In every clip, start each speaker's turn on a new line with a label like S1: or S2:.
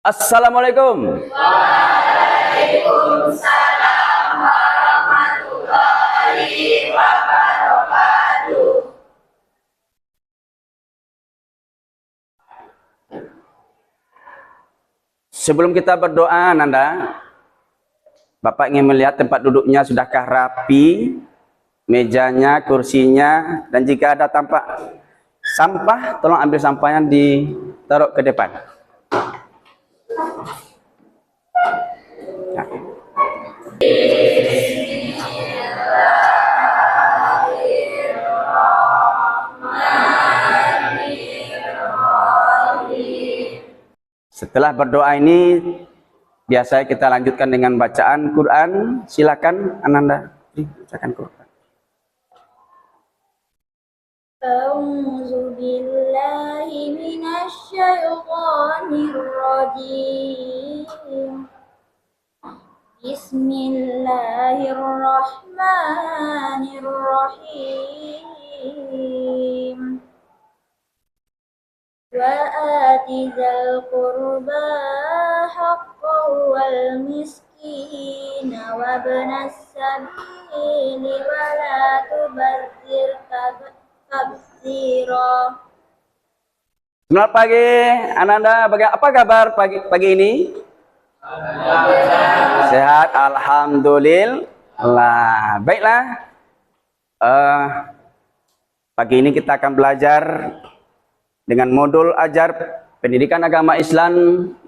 S1: Assalamualaikum.
S2: Waalaikumsalam warahmatullahi wabarakatuh.
S1: Sebelum kita berdoa, Nanda, Bapak ingin melihat tempat duduknya sudahkah rapi, mejanya, kursinya, dan jika ada tampak sampah, tolong ambil sampahnya ditaruh ke depan. Nah. Setelah berdoa ini, biasanya kita lanjutkan dengan bacaan Quran. Silakan Ananda, bacakan Quran.
S2: A'udzu billahi minasy syaithanir rajim. Bismillahirrahmanirrahim. Wa ati dzal qurba haqqahu wal miskina wa ibnas sabili wa la tubadzir tabdzira.
S1: Selamat pagi, Ananda. Apa kabar pagi ini? Sehat, alhamdulillah. Baiklah. Pagi ini kita akan belajar dengan modul ajar pendidikan agama Islam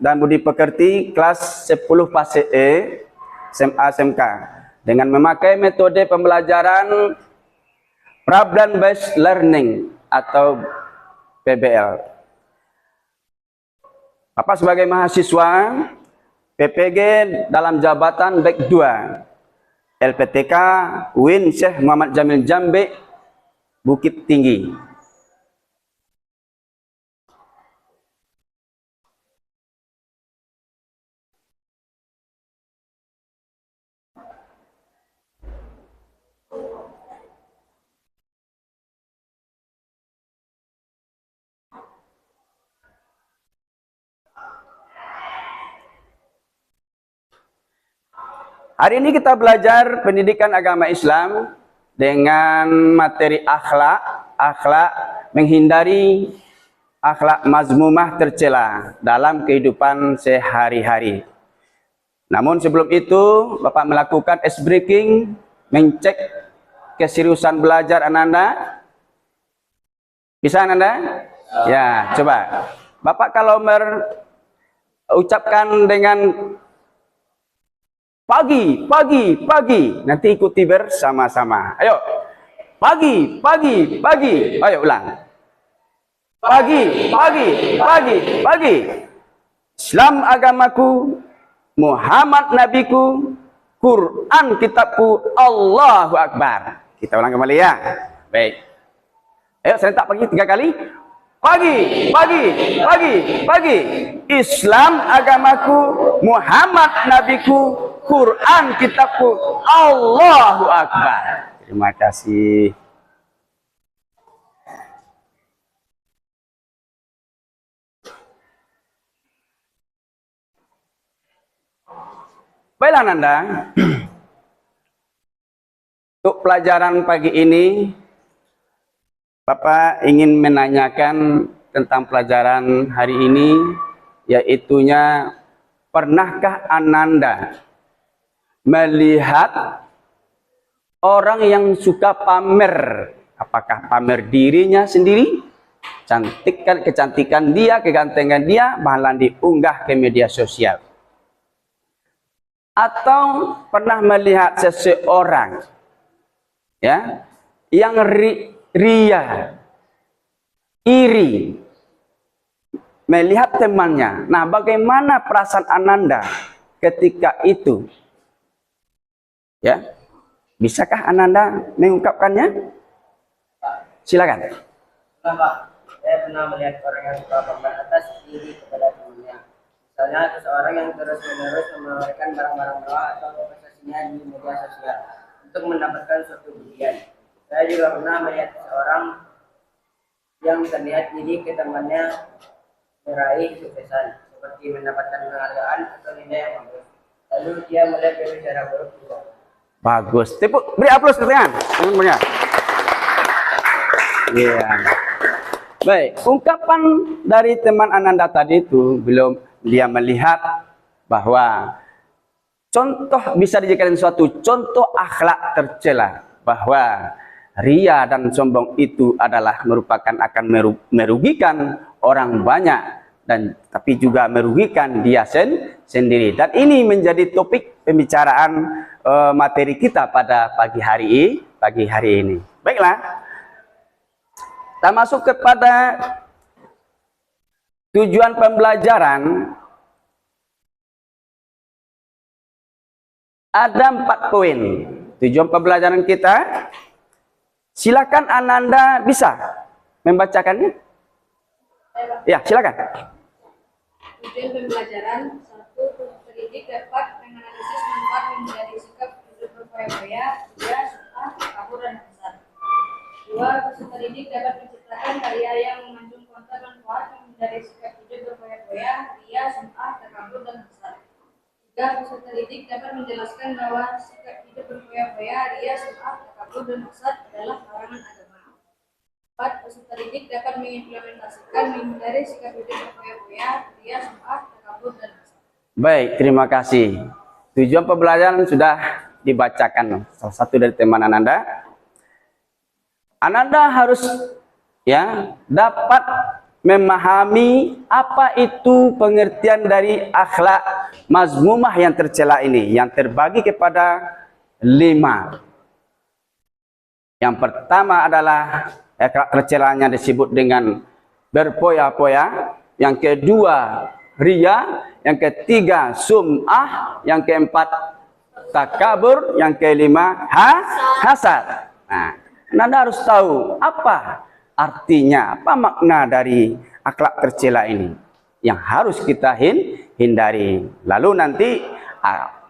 S1: dan budi pekerti kelas 10 fase E SMA SMK dengan memakai metode pembelajaran problem based learning atau PBL. Bapak sebagai mahasiswa PPG dalam jabatan Baik 2 LPTK UIN Syekh Muhammad Jamil Jambe Bukit Tinggi. Hari ini kita belajar pendidikan agama Islam dengan materi akhlak menghindari akhlak mazmumah tercela dalam kehidupan sehari-hari. Namun sebelum itu, Bapak melakukan ice breaking, mengecek keseriusan belajar Ananda. Bisa Ananda? Ya, coba. Bapak kalau ucapkan dengan pagi, nanti ikuti bersama-sama. Ayo, pagi. Ayo ulang. Pagi. Islam agamaku, Muhammad nabiku, Quran kitabku, Allahu Akbar. Kita ulang kembali ya. Baik. Ayo serentak pagi 3 kali. Pagi. Islam agamaku, Muhammad nabiku, Quran kitabku, Allahu Akbar. Terima kasih. Baiklah Nanda. Untuk pelajaran pagi ini, Bapak ingin menanyakan tentang pelajaran hari ini, yaitunya pernahkah Ananda melihat orang yang suka pamer? Apakah pamer dirinya sendiri, kecantikan dia, kegantengan dia, malah diunggah ke media sosial? Atau pernah melihat seseorang ya yang ria, iri, melihat temannya? Nah, bagaimana perasaan Ananda ketika itu? Ya, bisakah Ananda mengungkapkannya? Silakan.
S3: Pak, saya pernah melihat orang yang suka pamer atas diri kepada temannya. Misalnya seseorang yang terus-menerus menawarkan barang-barang mewah atau investasinya di media sosial untuk mendapatkan suatu pujian. Saya juga pernah melihat seseorang yang terlihat iri ke temannya meraih suksesan. seperti mendapatkan penghargaan atau nilai yang bagus. Lalu dia mulai berbicara buruk juga.
S1: Bagus. Beri aplaus ke tangan. Teman-teman. Iya. Baik, ungkapan dari teman Ananda tadi itu belum dia melihat bahwa contoh bisa dijadikan suatu contoh akhlak tercela, bahwa ria dan sombong itu adalah merupakan akan merugikan orang banyak dan tapi juga merugikan dia sendiri. Dan ini menjadi topik pembicaraan materi kita pada pagi hari ini. Baiklah, kita masuk kepada tujuan pembelajaran. Ada 4 poin tujuan pembelajaran kita. Silakan Ananda bisa membacakannya. Ya, silakan.
S4: Tujuan pembelajaran 1. Pendidik dapat menganalisis manfaat menghindari sikap hidup berfoya-foya, ria, suka, kabur, dan hasad. 2. Peserta didik dapat menciptakan karya yang mengandung konten manfaat menghindari sikap hidup berfoya-foya, ria, sum'ah, takabur, dan hasad. 3. Peserta didik dapat menjelaskan bahwa sikap hidup berfoya-foya, ria, sum'ah, takabur, dan hasad adalah larangan agama. 4. Peserta didik dapat mengimplementasikan menghindari sikap hidup berfoya-foya, ria, sum'ah, takabur, dan hasad.
S1: Baik, terima kasih. Tujuan pembelajaran sudah dibacakan salah satu dari teman Ananda. Ananda harus dapat memahami apa itu pengertian dari akhlak mazmumah yang tercela ini, yang terbagi kepada 5. Yang pertama adalah akhlak tercelanya disebut dengan berpoya-poya, yang kedua ria, yang ketiga sum'ah, yang keempat takabur, yang kelima hasad. Nah, Anda harus tahu apa artinya, apa makna dari akhlak tercela ini yang harus kita hindari. Lalu nanti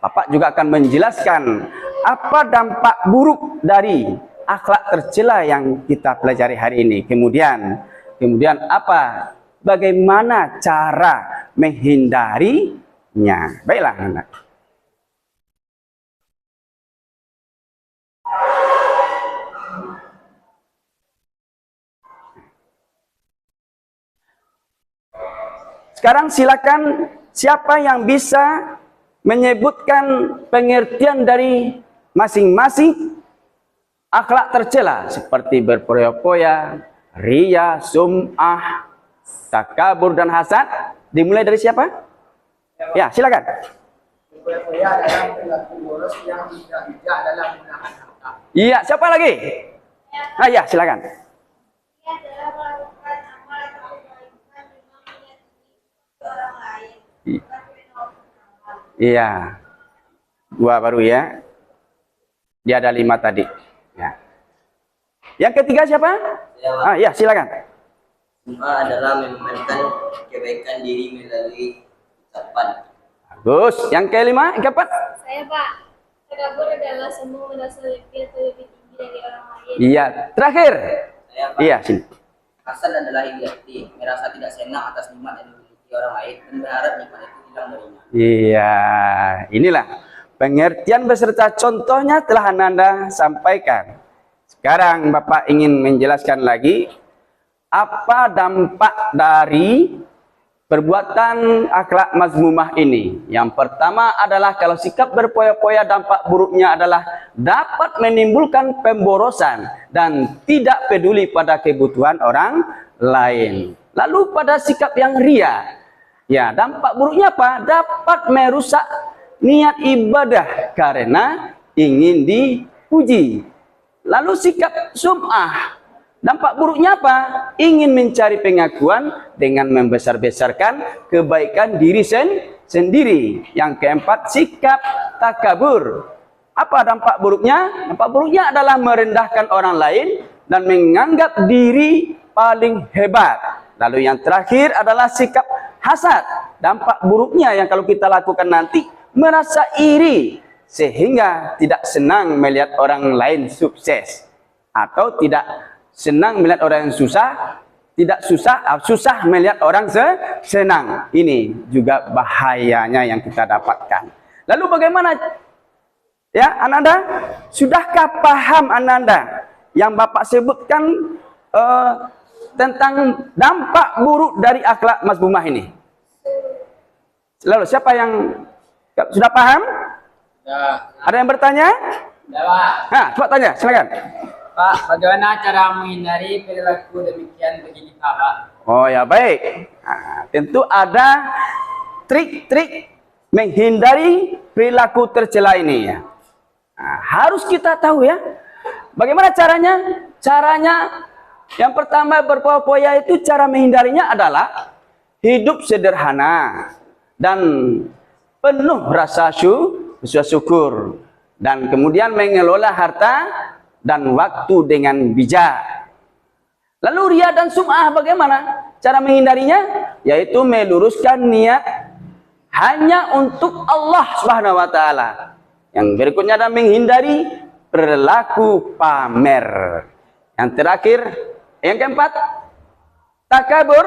S1: Bapak juga akan menjelaskan apa dampak buruk dari akhlak tercela yang kita pelajari hari ini. Kemudian apa, bagaimana cara menghindarinya. Baiklah, anak. Sekarang silakan siapa yang bisa menyebutkan pengertian dari masing-masing akhlak tercela seperti berpoya-poya, ria, sum'ah, takabur, dan hasad. Dimulai dari siapa? Ya, silakan.
S3: Berfoya-foya adalah perilaku boros yang tidak bijak dalam menggunakan harta.
S1: Iya, siapa lagi? Nah, ya, silakan.
S2: Ia adalah melakukan amal atau kebaikan dengan menyakiti orang lain.
S1: Iya. 2 baru ya. Dia ada 5 tadi. Ya. Yang ketiga siapa? Ya, silakan.
S3: Sum'ah adalah memamerkan kebaikan diri melalui ucapan.
S1: Bagus. Yang kelima, yang keempat?
S2: Saya, Pak. Takabur adalah sombong merasa lebih atau lebih tinggi dari orang lain.
S1: Iya. Terakhir.
S3: Saya, Pak.
S1: Iya, sini.
S3: Hasad adalah iri hati, merasa tidak senang atas nikmat yang dimiliki orang lain dan berharap nikmat itu hilang darinya.
S1: Iya. Inilah pengertian beserta contohnya telah Ananda sampaikan. Sekarang Bapak ingin menjelaskan lagi apa dampak dari perbuatan akhlak mazmumah ini. Yang pertama adalah kalau sikap berpoya-poya, dampak buruknya adalah dapat menimbulkan pemborosan dan tidak peduli pada kebutuhan orang lain. Lalu pada sikap yang ria, ya dampak buruknya apa? Dapat merusak niat ibadah karena ingin dipuji. Lalu sikap sum'ah, dampak buruknya apa? Ingin mencari pengakuan dengan membesar-besarkan kebaikan diri sendiri. Yang keempat, sikap takabur. Apa dampak buruknya? Dampak buruknya adalah merendahkan orang lain dan menganggap diri paling hebat. Lalu yang terakhir adalah sikap hasad. Dampak buruknya yang kalau kita lakukan nanti, merasa iri sehingga tidak senang melihat orang lain sukses, atau tidak senang melihat orang yang susah, tidak susah melihat orang senang. Ini juga bahayanya yang kita dapatkan. Lalu bagaimana? Ya, Ananda, sudahkah paham Ananda yang Bapak sebutkan tentang dampak buruk dari akhlak mazmumah ini? Lalu siapa yang sudah paham?
S3: Ya.
S1: Ada yang bertanya?
S3: Ya, Pak.
S1: Nah, coba tanya, silakan.
S3: Pak, bagaimana cara menghindari perilaku demikian bagi kita, Pak?
S1: Oh ya, baik. Nah, tentu ada trik-trik menghindari perilaku tercela ini ya. Nah, harus kita tahu ya. Bagaimana caranya? Caranya yang pertama berpoya-poya itu cara menghindarinya adalah hidup sederhana dan penuh rasa syukur dan kemudian mengelola harta dan waktu dengan bijak. Lalu riya dan sum'ah bagaimana? Cara menghindarinya yaitu meluruskan niat hanya untuk Allah Subhanahu wa taala. Yang berikutnya adalah menghindari perilaku pamer. Yang terakhir, yang keempat, takabur.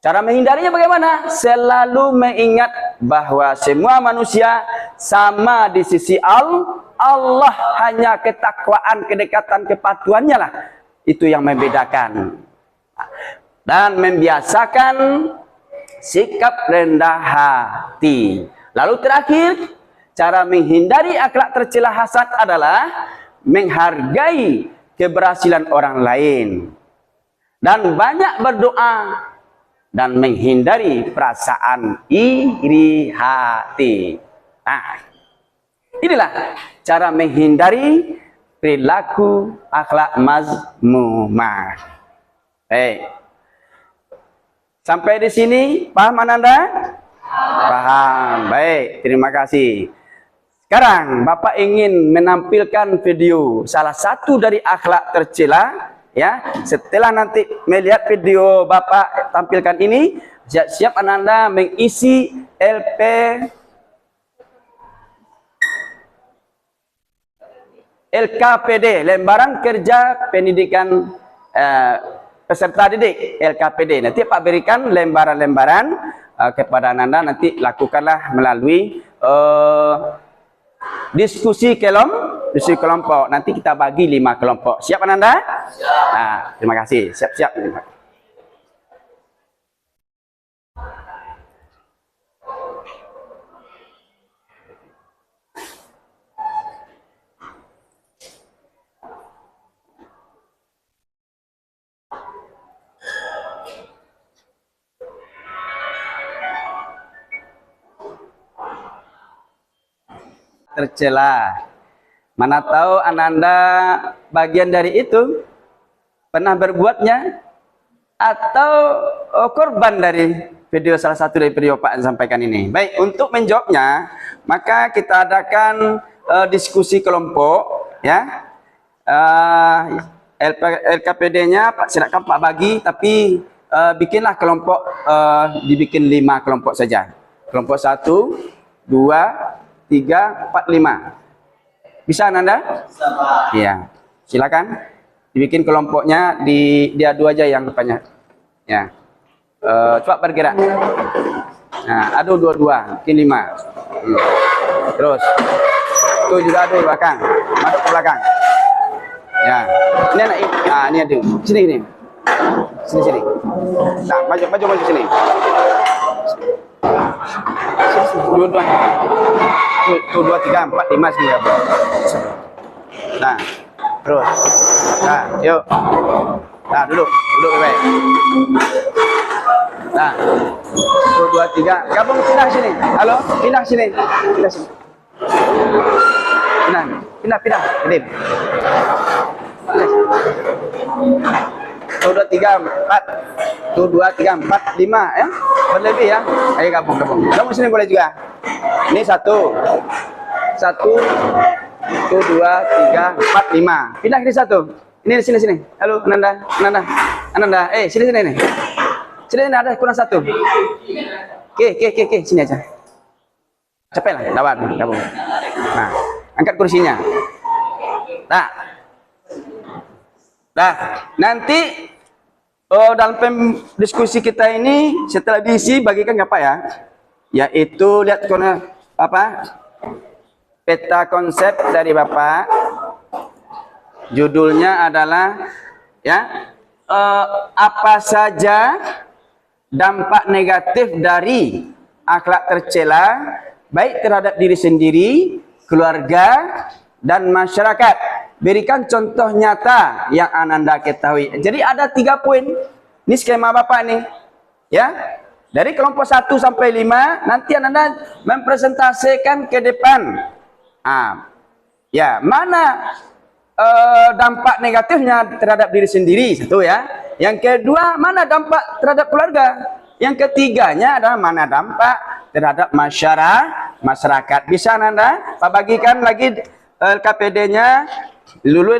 S1: Cara menghindarinya bagaimana? Selalu mengingat bahwa semua manusia sama di sisi Allah, hanya ketakwaan, kedekatan, kepatuhannya lah itu yang membedakan. Dan membiasakan sikap rendah hati. Lalu terakhir, cara menghindari akhlak tercela hasad adalah menghargai keberhasilan orang lain dan banyak berdoa dan menghindari perasaan iri hati. Nah, inilah cara menghindari perilaku akhlak mazmumah. Sampai di sini paham Ananda? Paham. Baik, terima kasih. Sekarang Bapak ingin menampilkan video salah satu dari akhlak tercela ya. Setelah nanti melihat video Bapak tampilkan ini, siap-siap Ananda mengisi LKPD, lembaran kerja pendidikan peserta didik, LKPD. Nanti Pak berikan lembaran-lembaran kepada Ananda, nanti lakukanlah melalui diskusi kelompok. Nanti kita bagi 5 kelompok. Siap Ananda? Siap. Nah, terima kasih. Siap-siap. Tercela. Mana tahu Ananda bagian dari itu, pernah berbuatnya atau korban dari video salah satu dari video Pak yang sampaikan ini. Baik, untuk menjawabnya maka kita adakan diskusi kelompok ya. LKPD-nya silakan Pak bagi, tapi bikinlah kelompok, dibikin 5 kelompok saja. Kelompok 1, 2, 3, 4, 5. Bisa Ananda? Bisa Pak. Iya. Silakan dibikin kelompoknya, diadu aja yang depannya. Ya. Coba bergerak. Nah, adu dua-dua, bikin 5. Terus. Itu juga adu belakang. Masuk ke belakang. Ya. Ini anak ini adu. Sini. Sini. Nah, maju sini. Dua-dua. 1, 2, 3, 4, 5 sini ya. Nah, terus. Nah, yuk. Nah, duduk baik. Nah, 1, 2, 3. Gabung pindah sini. Halo, pindah sini. Pindah. Kedip. 1, 2, 3, 4. 1, 2, 3, 4, 5 ya. Berlebih ya. Ayo gabung. Kamu sini boleh juga. Ini 1, 2, 3, 4, 5. Pindah ke 1. Ini sini. Halo, Ananda. Sini nih. Sini ada kurang 1. Oke, sini aja. Capek lah, dapat gabung. Nah, angkat kursinya. Nah, nanti dalam diskusi kita ini setelah diisi bagikan apa ya? Yaitu lihat peta konsep dari Bapak. Judulnya adalah apa saja dampak negatif dari akhlak tercela baik terhadap diri sendiri, keluarga, dan masyarakat. Berikan contoh nyata yang Ananda ketahui. Jadi ada 3 poin. Ini skema Bapak nih. Ya. Dari kelompok 1 sampai 5 nanti Ananda mempresentasikan ke depan. Mana dampak negatifnya terhadap diri sendiri, satu ya. Yang kedua, mana dampak terhadap keluarga. Yang ketiganya adalah mana dampak terhadap masyarakat. Bisa Anda bagikan lagi KPD-nya dulu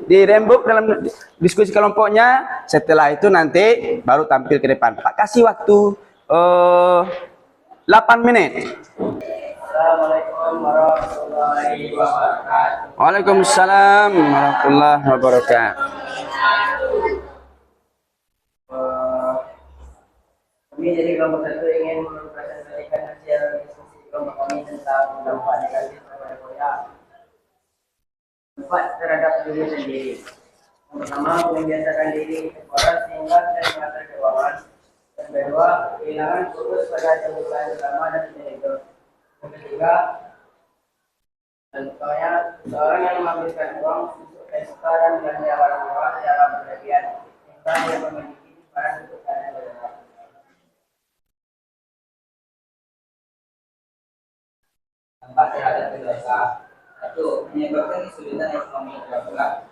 S1: dirembuk dalam diskusi kelompoknya. Setelah itu nanti baru tampil ke depan. Pak kasih waktu 8 menit.
S3: Assalamualaikum warahmatullahi wabarakatuh.
S1: Waalaikumsalam warahmatullahi wabarakatuh.
S3: Kami dari kelompok 1 ingin mempresentasikan hasil diskusi kelompok kami tentang dampak negatif terhadap diri sendiri. Yang pertama, membiasakan diri kepada sehingga tidak merasa keuangan. Yang kedua, kehilangan fokus pada kebutuhan utama dan itu. Yang ketiga, contohnya seorang yang menghabiskan uang untuk pesta dan belanja barang mewah secara berlebihan sehingga dia memiliki barang kebutuhan yang berlebihan. Dampak terhadap keluarga. 1. Menyebabkan kesulitan ekonomi keluarga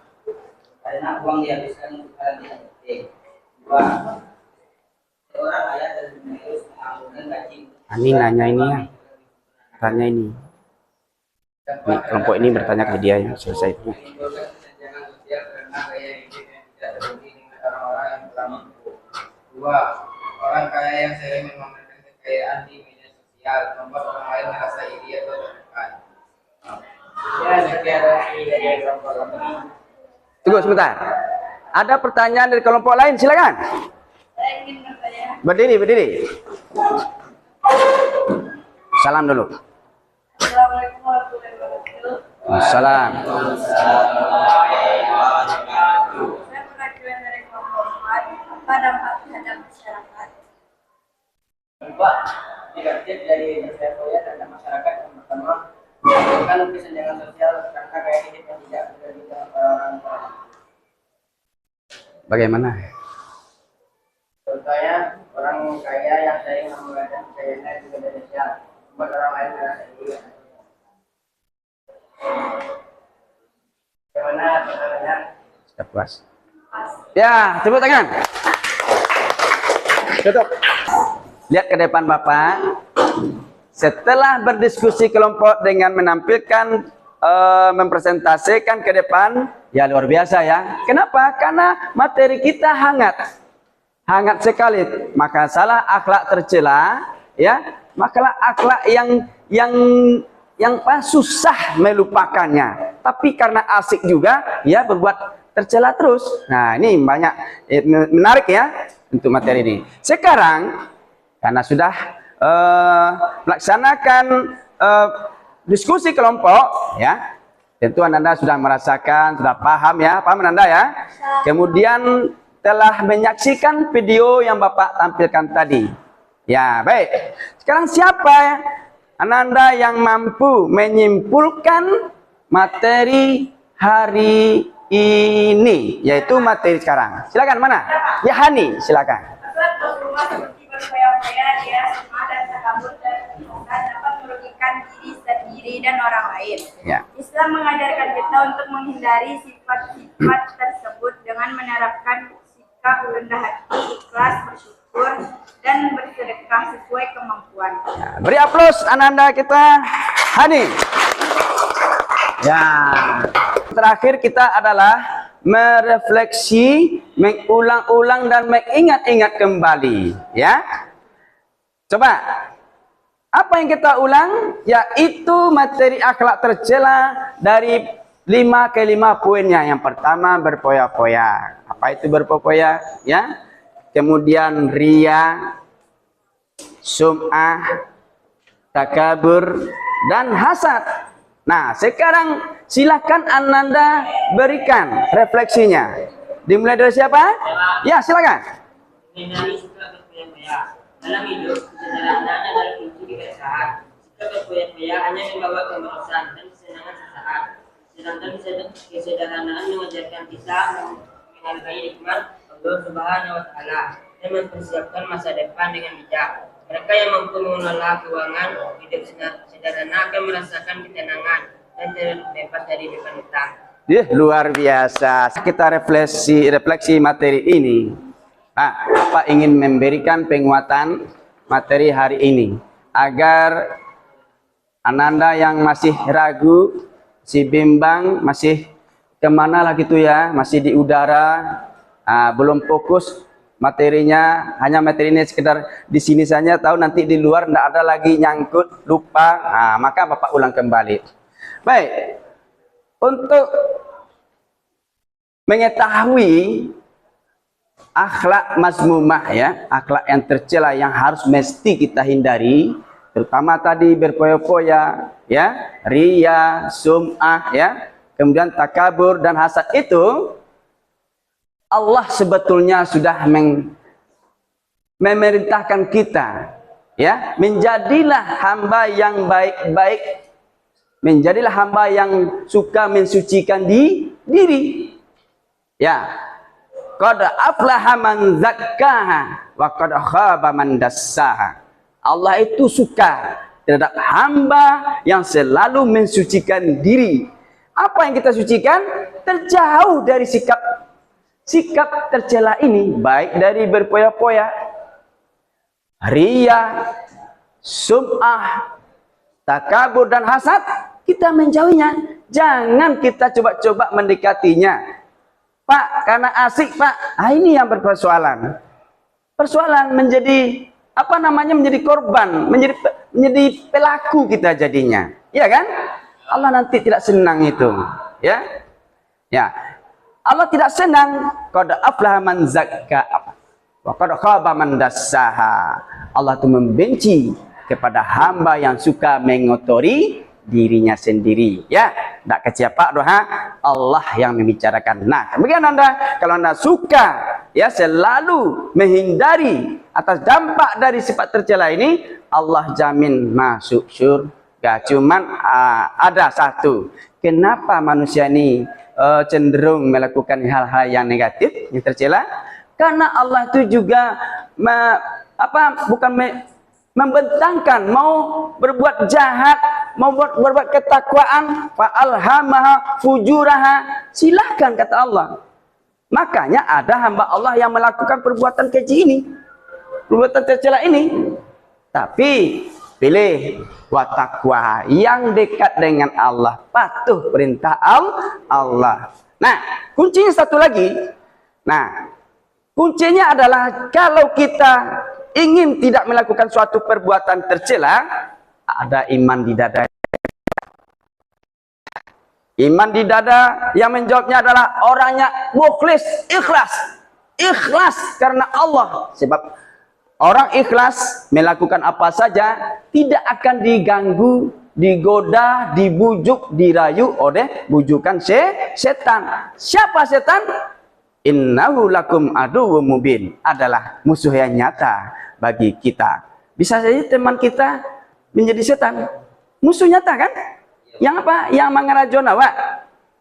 S3: karena uang dihabiskan untuk hal yang tidak penting. 2. Seorang ayah dan menerus menanggungan gaji.
S1: Ani nanya ini ya. Tanya ini. Ini kelompok ini bertanya ke dia yang selesai itu.
S3: Menimbulkan kesenjangan sosial karena gaya hidup yang tidak terbukti dengan orang-orang yang telah mampu. 2. Orang kaya yang sering memamerkan kekayaan di media sosial membuat orang lain merasa iri atau tertekan. Ya, sekian dari kelompok kami.
S1: Tunggu sebentar. Ada pertanyaan dari kelompok lain, silakan.
S4: Saya ingin bertanya.
S1: Berdiri. Salam dulu.
S4: Assalamualaikum warahmatullahi wabarakatuh.
S1: Salam.
S4: Saya perwakilan dari kelompok 4. Apa dampak terhadap masyarakat?
S3: Dampak negatif dari bersekolah terhadap masyarakat yang pertama menimbulkan kesenjangan sosial karena gaya hidup yang tidak berbeda dengan orang-orang lain.
S1: Bagaimana?
S3: Contohnya orang kaya yang sering menggunakan kekayaannya di media sosial membuat orang lain merasa iri. Bagaimana pertanyaannya?
S1: Sudah puas. Ya, tepuk tangan. Tutup. Lihat ke depan Bapak. Setelah berdiskusi kelompok dengan menampilkan mempresentasikan ke depan, ya luar biasa ya. Kenapa? Karena materi kita hangat sekali. Maka salah akhlak tercela, ya, maka akhlak yang susah melupakannya. Tapi karena asik juga, ya berbuat tercela terus. Nah ini banyak menarik ya untuk materi ini. Sekarang karena sudah melaksanakan diskusi kelompok, ya, tentu Anda sudah merasakan, sudah paham ya, paham Anda ya. Kemudian telah menyaksikan video yang Bapak tampilkan tadi. Ya, baik. Sekarang siapa Anda yang mampu menyimpulkan materi hari ini, yaitu materi sekarang? Silakan, mana? Ya, Hani, silakan.
S4: Rumah seperti berfoya-foya, dia semua dan takabur dan kebohongan dapat merugikan diri sendiri dan orang lain.
S1: Ya.
S4: Islam mengajarkan kita untuk menghindari sifat-sifat tersebut dengan menerapkan sikap rendah hati, ikhlas, bersyukur, dan bersedekah sesuai kemampuan.
S1: Ya, beri aplaus Ananda kita, Hani. Ya. Terakhir kita adalah merefleksi, mengulang-ulang dan mengingat-ingat kembali, ya. Coba, apa yang kita ulang? Yaitu materi akhlak tercela dari 5 ke 5 poinnya. Yang pertama berfoya-foya. Apa itu berpoya? Ya. Kemudian riya, sum'ah, takabur, dan hasad. Nah, sekarang silakan Ananda berikan refleksinya. Dimulai dari siapa? Ya, silakan.
S3: Mengenai sikap berpoya-poya dalam hidup, kesederhanaan adalah kunci keberkahan. Sikap berpoya-poya hanya membawa kemalasan dan kesenangan sesaat. Sedangkan kesederhanaan mengajarkan kita menghargai nikmat Allah Subhanahu wa Ta'ala dan mempersiapkan masa depan dengan bijak. Mereka yang mampu mengelola keuangan hidup sederhana akan merasakan ketenangan dan terbebas dari beban hutang.
S1: Luar biasa. Kita refleksi materi ini. Bapak ingin memberikan penguatan materi hari ini agar Ananda yang masih ragu, si bimbang, masih kemana lah gitu ya, masih di udara, belum fokus materinya, hanya materi ini sekedar di sini saja, tahu nanti di luar tidak ada lagi, nyangkut, lupa, maka Bapak ulang kembali. Baik, untuk mengetahui akhlak mazmumah ya, akhlak yang tercela yang harus mesti kita hindari, terutama tadi berpoya-poya ya, riya, sum'ah ya, kemudian takabur dan hasad itu Allah sebetulnya sudah memerintahkan kita ya, menjadilah hamba yang baik-baik, menjadilah hamba yang suka mensucikan diri ya. Qad aflaha man zakkaha wa qad khaba man dassaha. Allah itu suka terhadap hamba yang selalu mensucikan diri. Apa yang kita sucikan? Terjauh dari sikap tercela ini, baik dari berpoya-poya, riya, sum'ah, takabur dan hasad, kita menjauhinya. Jangan kita coba-coba mendekatinya. Pak, karena asik Pak, ini yang berpersoalan. Persoalan menjadi menjadi korban, menjadi pelaku kita jadinya, ya kan? Allah nanti tidak senang itu, ya. Allah tidak senang. Qad aflaha man zakka wa qad khaba man dassaha. Allah itu membenci kepada hamba yang suka mengotori dirinya sendiri, ya. Tidak ke siapa doa, Allah yang membicarakan. Nah, kemudian kalau Anda suka ya selalu menghindari atas dampak dari sifat tercela ini, Allah jamin masuk surga. Cuman ada satu, kenapa manusia ini cenderung melakukan hal-hal yang negatif, yang tercela? Karena Allah itu juga membentangkan, mau berbuat jahat, mau berbuat ketakwaan, fa'alhamaha fujuraha, silahkan kata Allah. Makanya ada hamba Allah yang melakukan perbuatan keji ini, perbuatan tercela ini, tapi pilih watakwa yang dekat dengan Allah, patuh perintah Allah. Nah, kuncinya satu lagi. Nah, kuncinya adalah kalau kita ingin tidak melakukan suatu perbuatan tercela, ada iman di dada. Iman di dada yang menjawabnya adalah orangnya mukhlis, ikhlas karena Allah. Sebab orang ikhlas melakukan apa saja tidak akan diganggu, digoda, dibujuk, dirayu oleh bujukan setan. Siapa setan? Innahu lakum aduwwum mubin, adalah musuh yang nyata bagi kita. Bisa saja teman kita menjadi setan, musuh nyata kan? Yang apa? Yang mengerajona, Pak.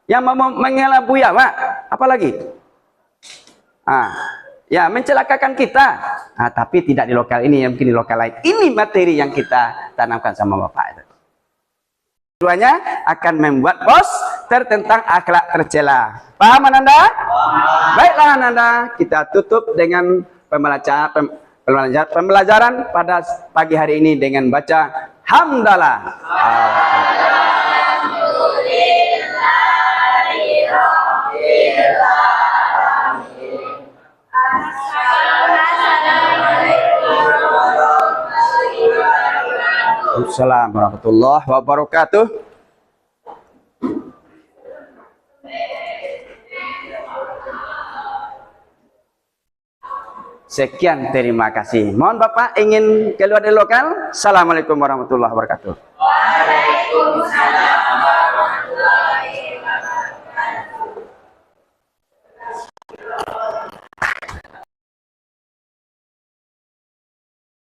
S1: Yang mengelabui, Pak. Apalagi? Ya, mencelakakan kita. Tapi tidak di lokal ini, yang mungkin di lokal lain. Ini materi yang kita tanamkan sama Bapak. Keduanya akan membuat poster tentang akhlak tercela. Paham Ananda? Baiklah Ananda, kita tutup dengan pembelajaran pada pagi hari ini dengan baca hamdalah. Assalamualaikum warahmatullahi wabarakatuh. Sekian, terima kasih. Mohon Bapak ingin keluar dari lokal. Assalamualaikum warahmatullahi wabarakatuh.
S2: Waalaikumsalam.